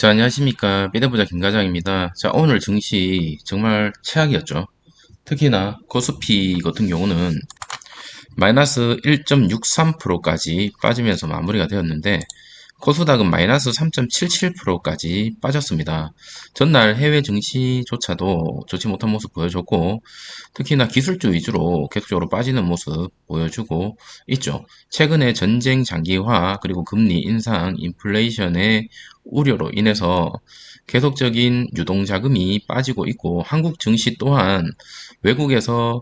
자, 안녕하십니까. 미래부자 김과장입니다. 자, 오늘 증시 정말 최악이었죠. 특히나 코스피 같은 경우는 마이너스 1.63%까지 빠지면서 마무리가 되었는데, 코스닥은 마이너스 3.77%까지 빠졌습니다. 전날 해외 증시조차도 좋지 못한 모습 보여줬고, 특히나 기술주 위주로 계속적으로 빠지는 모습 보여주고 있죠. 최근에 전쟁 장기화, 그리고 금리 인상, 인플레이션의 우려로 인해서 계속적인 유동자금이 빠지고 있고, 한국 증시 또한 외국에서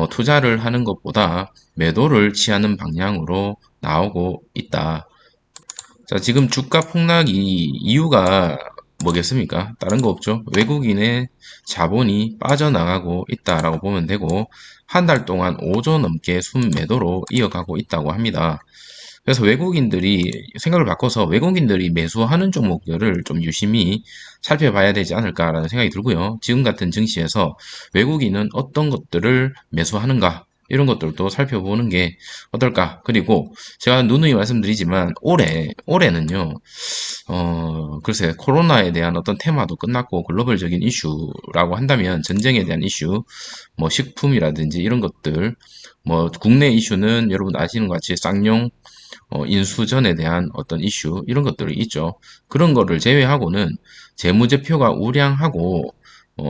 투자를 하는 것보다 매도를 취하는 방향으로 나오고 있다. 자, 지금 주가 폭락이 이유가 뭐겠습니까? 다른 거 없죠. 외국인의 자본이 빠져나가고 있다라고 보면 되고, 한 달 동안 5조 넘게 순매도로 이어가고 있다고 합니다. 그래서 외국인들이 생각을 바꿔서 외국인들이 매수하는 종목들을 좀 유심히 살펴봐야 되지 않을까라는 생각이 들고요. 지금 같은 증시에서 외국인은 어떤 것들을 매수하는가, 이런 것들도 살펴보는 게 어떨까. 그리고 제가 누누이 말씀드리지만 올해는요, 글쎄, 코로나에 대한 어떤 테마도 끝났고 글로벌적인 이슈라고 한다면 전쟁에 대한 이슈, 뭐 식품이라든지 이런 것들, 뭐 국내 이슈는 여러분 아시는 것 같이 쌍용 인수전에 대한 어떤 이슈, 이런 것들이 있죠. 그런 거를 제외하고는 재무제표가 우량하고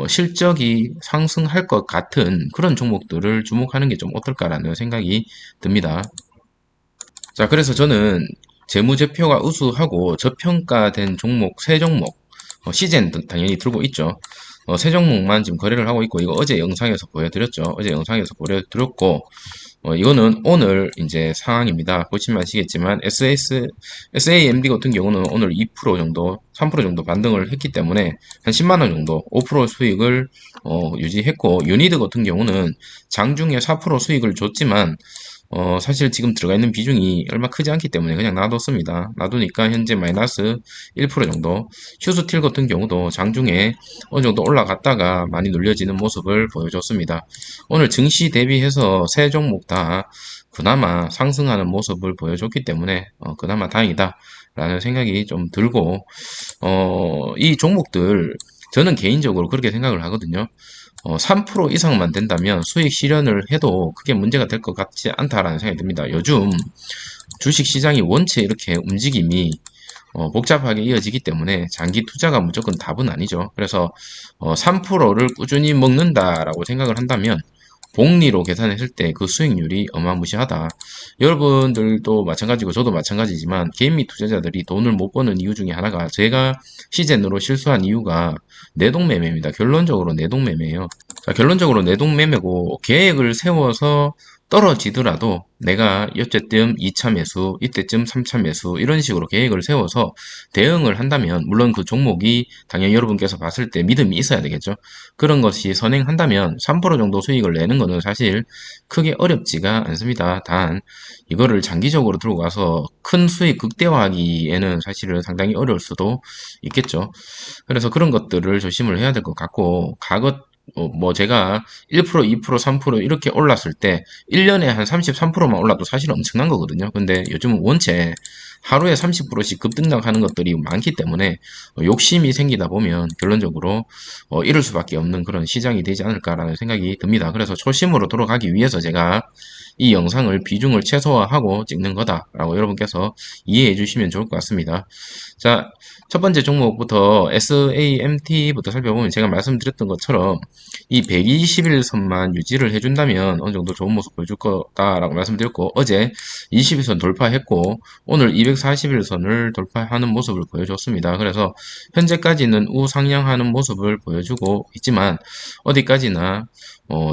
실적이 상승할 것 같은 그런 종목들을 주목하는 게 좀 어떨까라는 생각이 듭니다. 자, 그래서 저는 재무제표가 우수하고 저평가된 종목, 세 종목, 시젠 당연히 들고 있죠. 세 종목만 지금 거래를 하고 있고, 이거 어제 영상에서 보여드렸죠. 어제 영상에서 보여드렸고, 이거는 오늘 이제 상황입니다. 보시면 아시겠지만, SAMD 같은 경우는 오늘 2% 정도, 3% 정도 반등을 했기 때문에, 한 10만원 정도, 5% 수익을, 유지했고, 유니드 같은 경우는 장중에 4% 수익을 줬지만, 사실 지금 들어가 있는 비중이 얼마 크지 않기 때문에 그냥 놔뒀습니다. 놔두니까 현재 마이너스 1% 정도. 휴스틸 같은 경우도 장중에 어느 정도 올라갔다가 많이 눌려지는 모습을 보여줬습니다. 오늘 증시 대비해서 세 종목 다 그나마 상승하는 모습을 보여줬기 때문에 그나마 다행이다 라는 생각이 좀 들고, 이 종목들 저는 개인적으로 그렇게 생각을 하거든요. 3% 이상만 된다면 수익 실현을 해도 크게 문제가 될 것 같지 않다라는 생각이 듭니다. 요즘 주식 시장이 원체 이렇게 움직임이 복잡하게 이어지기 때문에 장기 투자가 무조건 답은 아니죠. 그래서 3%를 꾸준히 먹는다라고 생각을 한다면 복리로 계산했을 때 그 수익률이 어마무시하다. 여러분들도 마찬가지고 저도 마찬가지지만 개인 및 투자자들이 돈을 못 버는 이유 중에 하나가, 제가 시젠으로 실수한 이유가 내동매매입니다. 결론적으로 내동매매예요. 자, 결론적으로 내동매매고, 계획을 세워서 떨어지더라도 내가 어쨌든 2차 매수, 이때쯤 3차 매수, 이런 식으로 계획을 세워서 대응을 한다면, 물론 그 종목이 당연히 여러분께서 봤을 때 믿음이 있어야 되겠죠. 그런 것이 선행한다면 3% 정도 수익을 내는 거는 사실 크게 어렵지가 않습니다. 단 이거를 장기적으로 들고 가서 큰 수익 극대화하기에는 사실은 상당히 어려울 수도 있겠죠. 그래서 그런 것들을 조심을 해야 될 것 같고, 뭐 제가 1%, 2%, 3% 이렇게 올랐을 때 1년에 한 33%만 올라도 사실 엄청난 거거든요. 근데 요즘은 원체 하루에 30%씩 급등락하는 것들이 많기 때문에 욕심이 생기다 보면 결론적으로 이럴 수밖에 없는 그런 시장이 되지 않을까라는 생각이 듭니다. 그래서 초심으로 돌아가기 위해서 제가 이 영상을 비중을 최소화하고 찍는 거다라고 여러분께서 이해해 주시면 좋을 것 같습니다. 자, 첫 번째 종목부터 SAMT부터 살펴보면, 제가 말씀드렸던 것처럼 이 120일선만 유지를 해준다면 어느 정도 좋은 모습 보여줄 거다라고 말씀드렸고, 어제 20일선 돌파했고 오늘 240일선을 돌파하는 모습을 보여줬습니다. 그래서 현재까지는 우상향하는 모습을 보여주고 있지만, 어디까지나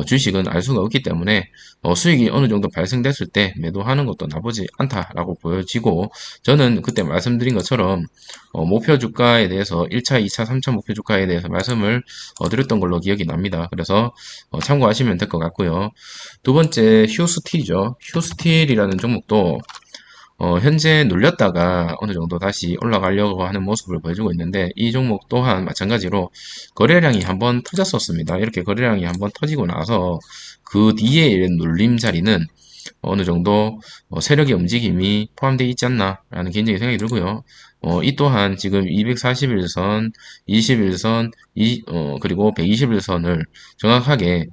주식은 알 수가 없기 때문에 수익이 어느 정도 발생됐을 때 매도하는 것도 나쁘지 않다라고 보여지고, 저는 그때 말씀드린 것처럼 목표 주가에 대해서 1차, 2차, 3차 목표 주가에 대해서 말씀을 드렸던 걸로 기억이 납니다. 그래서 참고하시면 될 것 같고요. 두 번째, 휴스틸이죠. 휴스틸이라는 종목도 현재 눌렸다가 어느 정도 다시 올라가려고 하는 모습을 보여주고 있는데, 이 종목 또한 마찬가지로 거래량이 한번 터졌었습니다. 이렇게 거래량이 한번 터지고 나서 그 뒤에 이런 눌림 자리는 어느 정도 세력의 움직임이 포함되어 있지 않나 라는 개인적인 생각이 들고요. 이 또한 지금 241선, 21선, 그리고 121선을 정확하게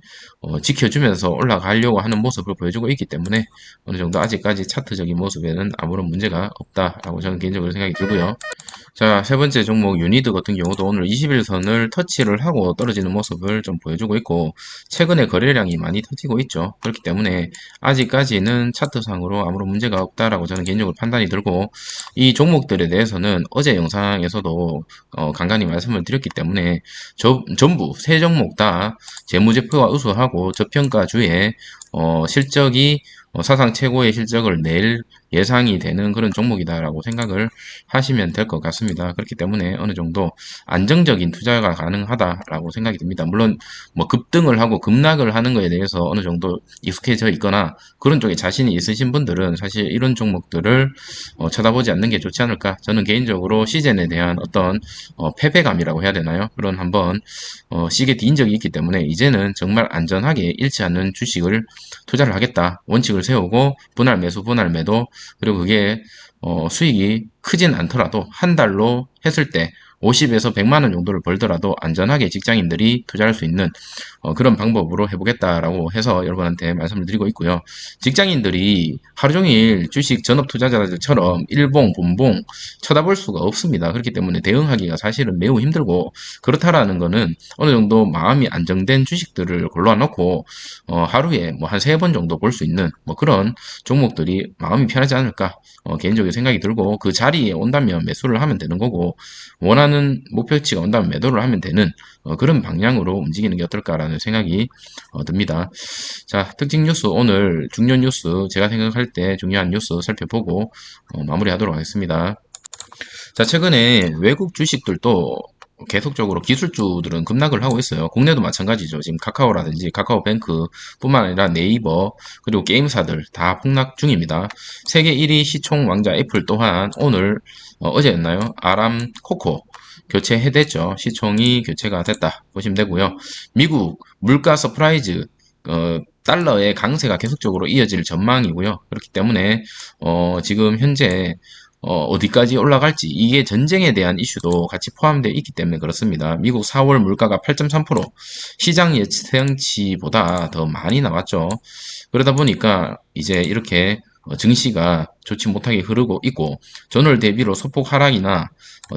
지켜주면서 올라가려고 하는 모습을 보여주고 있기 때문에 어느 정도 아직까지 차트적인 모습에는 아무런 문제가 없다라고 저는 개인적으로 생각이 들고요. 자, 세 번째 종목 유니드 같은 경우도 오늘 21선을 터치를 하고 떨어지는 모습을 좀 보여주고 있고, 최근에 거래량이 많이 터지고 있죠. 그렇기 때문에 아직까지는 차트상으로 아무런 문제가 없다라고 저는 개인적으로 판단이 들고, 이 종목들에 대해서는 어제 영상에서도 간간히 말씀을 드렸기 때문에 전부 세 종목 다 재무제표가 우수하고 저평가주에 실적이 사상 최고의 실적을 낼 예상이 되는 그런 종목이다라고 생각을 하시면 될 것 같습니다. 그렇기 때문에 어느 정도 안정적인 투자가 가능하다라고 생각이 듭니다. 물론 뭐 급등을 하고 급락을 하는 거에 대해서 어느 정도 익숙해져 있거나 그런 쪽에 자신이 있으신 분들은 사실 이런 종목들을 쳐다보지 않는 게 좋지 않을까. 저는 개인적으로 시즌에 대한 어떤 패배감이라고 해야 되나요? 그런 한번 시기에 뒤인 적이 있기 때문에 이제는 정말 안전하게 잃지 않는 주식을 투자를 하겠다. 원칙을 세우고 분할 매수, 분할 매도, 그리고 그게 수익이 크진 않더라도 한 달로 했을 때 50에서 100만 원 정도를 벌더라도 안전하게 직장인들이 투자할 수 있는 그런 방법으로 해보겠다라고 해서 여러분한테 말씀을 드리고 있고요. 직장인들이 하루 종일 주식 전업 투자자들처럼 일봉, 분봉 쳐다볼 수가 없습니다. 그렇기 때문에 대응하기가 사실은 매우 힘들고, 그렇다라는 거는 어느 정도 마음이 안정된 주식들을 골라놓고 하루에 뭐 한 세 번 정도 볼 수 있는 뭐 그런 종목들이 마음이 편하지 않을까 개인적인 생각이 들고, 그 자리에 온다면 매수를 하면 되는 거고 원하는 목표치가 온다면 매도를 하면 되는 그런 방향으로 움직이는 게 어떨까라는 생각이 듭니다. 자, 특징 뉴스, 오늘 중요 뉴스, 제가 생각할 때 중요한 뉴스 살펴보고 마무리하도록 하겠습니다. 자, 최근에 외국 주식들도 계속적으로 기술주들은 급락을 하고 있어요. 국내도 마찬가지죠. 지금 카카오라든지 카카오뱅크 뿐만 아니라 네이버, 그리고 게임사들 다 폭락 중입니다. 세계 1위 시총 왕자 애플 또한 오늘 어제였나요? 아람코코 교체해댔죠. 시총이 교체가 됐다 보시면 되고요. 미국 물가 서프라이즈, 달러의 강세가 계속적으로 이어질 전망이고요. 그렇기 때문에 지금 현재 어디까지 올라갈지, 이게 전쟁에 대한 이슈도 같이 포함되어 있기 때문에 그렇습니다. 미국 4월 물가가 8.3% 시장 예상치보다 더 많이 나왔죠. 그러다 보니까 이제 이렇게 증시가 좋지 못하게 흐르고 있고, 전월 대비로 소폭 하락이나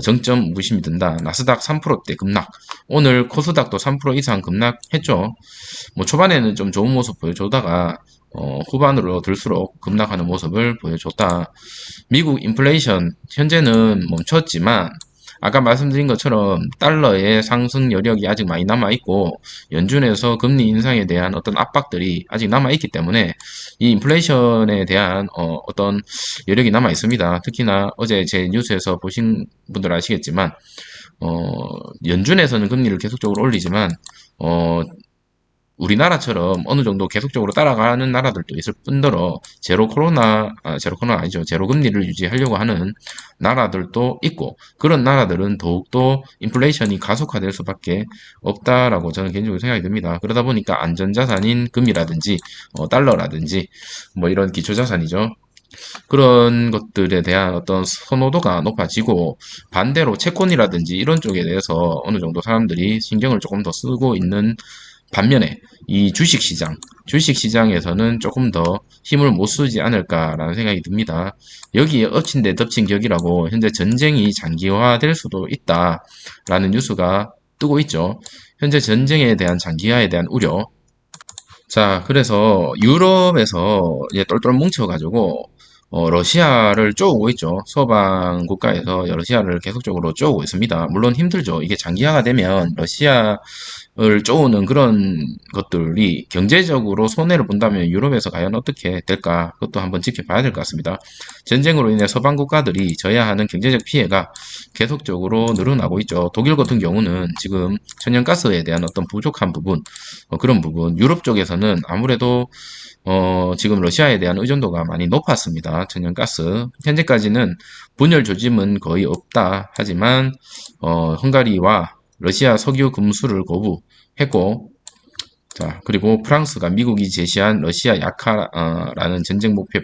정점 무심이 든다. 나스닥 3%대 급락. 오늘 코스닥도 3% 이상 급락했죠. 뭐 초반에는 좀 좋은 모습 보여주다가 후반으로 들수록 급락하는 모습을 보여줬다. 미국 인플레이션 현재는 멈췄지만 아까 말씀드린 것처럼 달러의 상승 여력이 아직 많이 남아있고 연준에서 금리 인상에 대한 어떤 압박들이 아직 남아있기 때문에 이 인플레이션에 대한 어떤 여력이 남아있습니다. 특히나 어제 제 뉴스에서 보신 분들 아시겠지만 연준에서는 금리를 계속적으로 올리지만 우리나라처럼 어느 정도 계속적으로 따라가는 나라들도 있을 뿐더러 제로 코로나 아니죠. 제로 금리를 유지하려고 하는 나라들도 있고, 그런 나라들은 더욱더 인플레이션이 가속화될 수밖에 없다라고 저는 개인적으로 생각이 듭니다. 그러다 보니까 안전자산인 금이라든지 달러라든지 뭐 이런 기초자산이죠. 그런 것들에 대한 어떤 선호도가 높아지고, 반대로 채권이라든지 이런 쪽에 대해서 어느 정도 사람들이 신경을 조금 더 쓰고 있는 반면에 이 주식시장에서는 조금 더 힘을 못 쓰지 않을까라는 생각이 듭니다. 여기에 엎친 데 덮친 격이라고 현재 전쟁이 장기화될 수도 있다라는 뉴스가 뜨고 있죠. 현재 전쟁에 대한 장기화에 대한 우려. 자, 그래서 유럽에서 이제 똘똘 뭉쳐가지고 러시아를 쪼우고 있죠. 서방 국가에서 러시아를 계속적으로 쪼우고 있습니다. 물론 힘들죠. 이게 장기화가 되면 러시아를 쪼우는 그런 것들이 경제적으로 손해를 본다면 유럽에서 과연 어떻게 될까? 그것도 한번 지켜봐야 될 것 같습니다. 전쟁으로 인해 서방 국가들이 져야 하는 경제적 피해가 계속적으로 늘어나고 있죠. 독일 같은 경우는 지금 천연가스에 대한 어떤 부족한 부분, 그런 부분, 유럽 쪽에서는 아무래도 지금 러시아에 대한 의존도가 많이 높았습니다. 천연가스. 현재까지는 분열 조짐은 거의 없다. 하지만, 헝가리와 러시아 석유 금수를 거부했고, 자, 그리고 프랑스가 미국이 제시한 러시아 약화라는 전쟁 목표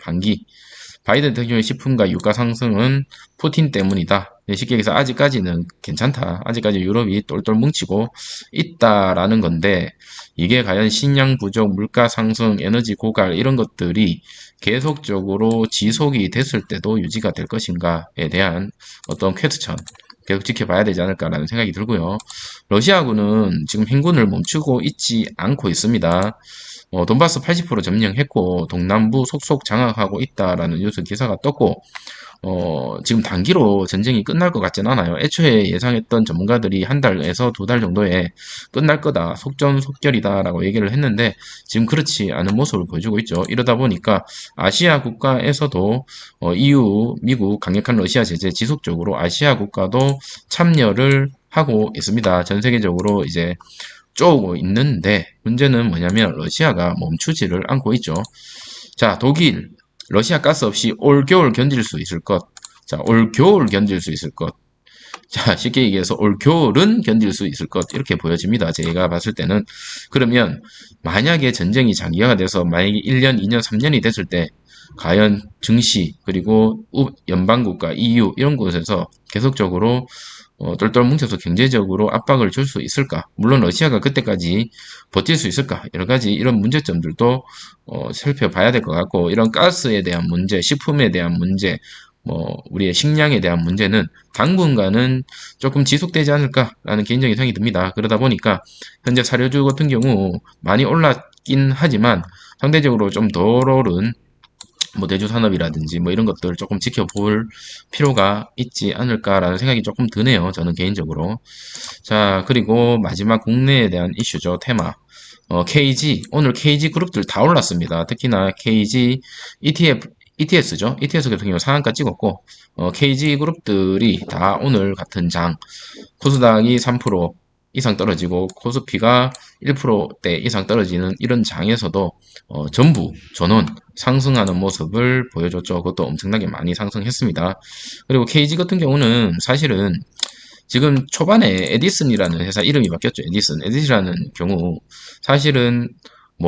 바이든 대통령의 식품과 유가 상승은 푸틴 때문이다. 쉽게 얘기해서 아직까지는 괜찮다. 아직까지 유럽이 똘똘 뭉치고 있다라는 건데 이게 과연 식량 부족, 물가 상승, 에너지 고갈 이런 것들이 계속적으로 지속이 됐을 때도 유지가 될 것인가에 대한 어떤 퀘스천 계속 지켜봐야 되지 않을까라는 생각이 들고요. 러시아군은 지금 행군을 멈추고 있지 않고 있습니다. 돈바스 80% 점령했고 동남부 속속 장악하고 있다라는 뉴스 기사가 떴고 지금 단기로 전쟁이 끝날 것 같진 않아요. 애초에 예상했던 전문가들이 한 달에서 두 달 정도에 끝날 거다, 속전속결이다라고 얘기를 했는데 지금 그렇지 않은 모습을 보여주고 있죠. 이러다 보니까 아시아 국가에서도 EU, 미국 강력한 러시아 제재 지속적으로 아시아 국가도 참여를 하고 있습니다. 전 세계적으로 이제 쪼고 있는데 문제는 뭐냐면 러시아가 멈추지를 않고 있죠. 자, 독일, 러시아 가스 없이 올 겨울 견딜 수 있을 것. 자, 올 겨울 견딜 수 있을 것. 자, 쉽게 얘기해서 올 겨울은 견딜 수 있을 것. 이렇게 보여집니다. 제가 봤을 때는. 그러면 만약에 전쟁이 장기화가 돼서 만약에 1년, 2년, 3년이 됐을 때 과연 증시 그리고 연방국가 EU 이런 곳에서 계속적으로 똘똘 뭉쳐서 경제적으로 압박을 줄 수 있을까? 물론 러시아가 그때까지 버틸 수 있을까? 여러 가지 이런 문제점들도 살펴봐야 될 것 같고 이런 가스에 대한 문제, 식품에 대한 문제, 우리의 식량에 대한 문제는 당분간은 조금 지속되지 않을까라는 개인적인 생각이 듭니다. 그러다 보니까 현재 사료주 같은 경우 많이 올랐긴 하지만 상대적으로 좀 덜 오른 내주 산업이라든지 이런 것들을 조금 지켜볼 필요가 있지 않을까라는 생각이 조금 드네요. 저는 개인적으로. 자, 그리고 마지막 국내에 대한 이슈죠. 테마. KG. 오늘 KG 그룹들 다 올랐습니다. 특히나 KG ETS죠. ETS 같은 경우 상한가 찍었고, KG 그룹들이 다 오늘 같은 장, 코스닥이 3% 이상 떨어지고 코스피가 1%대 이상 떨어지는 이런 장에서도 전부 전원 상승하는 모습을 보여줬죠. 그것도 엄청나게 많이 상승했습니다. 그리고 KG 같은 경우는 사실은 지금 초반에 에디슨이라는 회사 이름이 바뀌었죠. 에디슨이라는 경우 사실은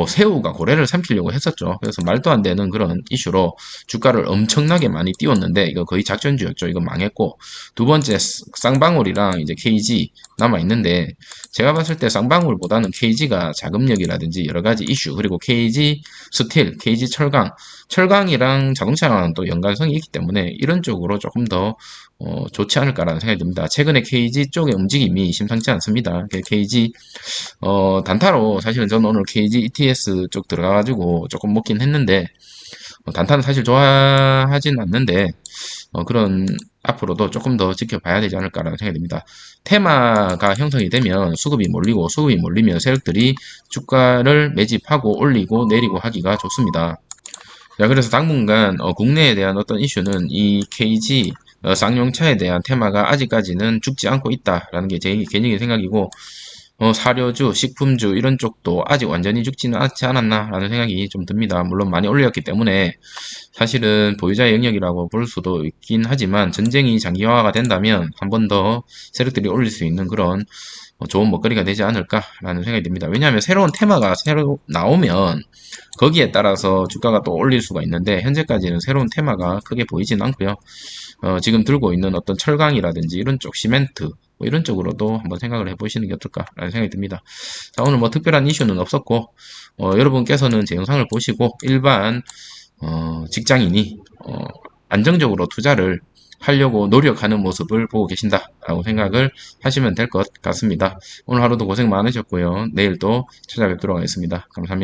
새우가 고래를 삼키려고 했었죠. 그래서 말도 안 되는 그런 이슈로 주가를 엄청나게 많이 띄웠는데 이거 거의 작전주였죠. 이거 망했고 두 번째 쌍방울이랑 이제 KG 남아 있는데 제가 봤을 때 쌍방울보다는 KG가 자금력이라든지 여러 가지 이슈 그리고 KG 스틸, KG 철강이랑 자동차랑 또 연관성이 있기 때문에 이런 쪽으로 조금 더 좋지 않을까라는 생각이 듭니다. 최근에 KG 쪽의 움직임이 심상치 않습니다. KG 단타로 사실은 저는 오늘 KG ETS 쪽 들어가가지고 조금 먹긴 했는데 단타는 사실 좋아하진 않는데 그런 앞으로도 조금 더 지켜봐야 되지 않을까라는 생각이 듭니다. 테마가 형성이 되면 수급이 몰리고 수급이 몰리면 세력들이 주가를 매집하고 올리고 내리고 하기가 좋습니다. 자, 그래서 당분간 국내에 대한 어떤 이슈는 이 KG 쌍용차에 대한 테마가 아직까지는 죽지 않고 있다라는 게 제 개인적인 생각이고 사료주, 식품주 이런 쪽도 아직 완전히 죽지는 않지 않았나라는 생각이 좀 듭니다. 물론 많이 올렸기 때문에 사실은 보유자의 영역이라고 볼 수도 있긴 하지만 전쟁이 장기화가 된다면 한 번 더 세력들이 올릴 수 있는 그런 좋은 먹거리가 되지 않을까라는 생각이 듭니다. 왜냐하면 새로운 테마가 새로 나오면 거기에 따라서 주가가 또 올릴 수가 있는데 현재까지는 새로운 테마가 크게 보이진 않고요. 지금 들고 있는 어떤 철강이라든지 이런 쪽 시멘트 이런 쪽으로도 한번 생각을 해보시는 게 어떨까라는 생각이 듭니다. 자, 오늘 특별한 이슈는 없었고 여러분께서는 제 영상을 보시고 일반 직장인이 안정적으로 투자를 하려고 노력하는 모습을 보고 계신다라고 생각을 하시면 될 것 같습니다. 오늘 하루도 고생 많으셨고요. 내일 또 찾아뵙도록 하겠습니다. 감사합니다.